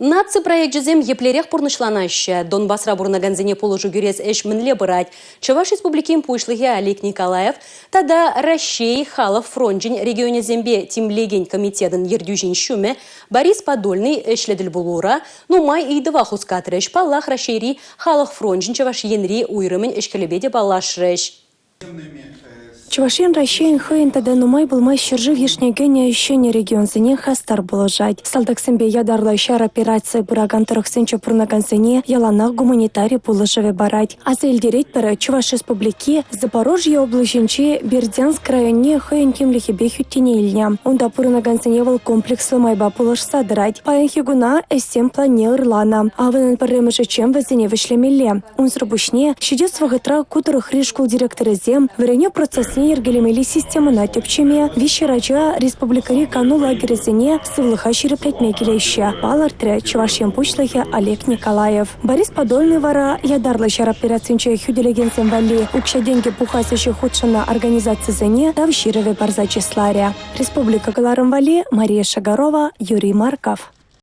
Наци проектжизем еплерех пурнышланаща. Донбассра бурнаганзине положу гюрез эш мінле бырать. Чаваш республикин пуйшлыхе Олег Николаев, тада Ращей Халов фронжин регионе зембе тимлеген комитетын ердюжин шуме, Борис Подольный эшледіл булура, нумай идыва хускатрыш паллах Ращейри Халов фронжин чаваш енри уйрымын эшкелебеде балашрыш. Чувашин Ращейн хыйын тада нумай булмай шыржы вишнегене еще не регион зене хастар булажать. Салдаксембе ядарлы шар операция бураган тырықсынчы пурнагансене яланах гуманитарий булажыве барать. Аза эльдерет пара Чуваш республики Запорожье облачинче Бердянск районе хыйын кемлихебе хюттене ильня. Унда пурнагансене вал комплекслы майба булаж садрать. Паян хигуна эссем плане ырлана. Аванын парремыжы чем вазене вышлемеле. Унзрабушне щедет свагытра кутырых ришкул директора зем варене процесс ергелемели система на тепчеме, вещерача республикари кану лагерезене сывлыха ширеплетме келеща. Палартре Чувашьен пучлахе Олег Николаев. Борис Подольный вара ядарлы шар операцинче хюделеген земвали укша деньги пухасящих худшана организации зене тавширове барзачисларя. Республика Галарымвали, Мария Шагарова, Юрий Марков.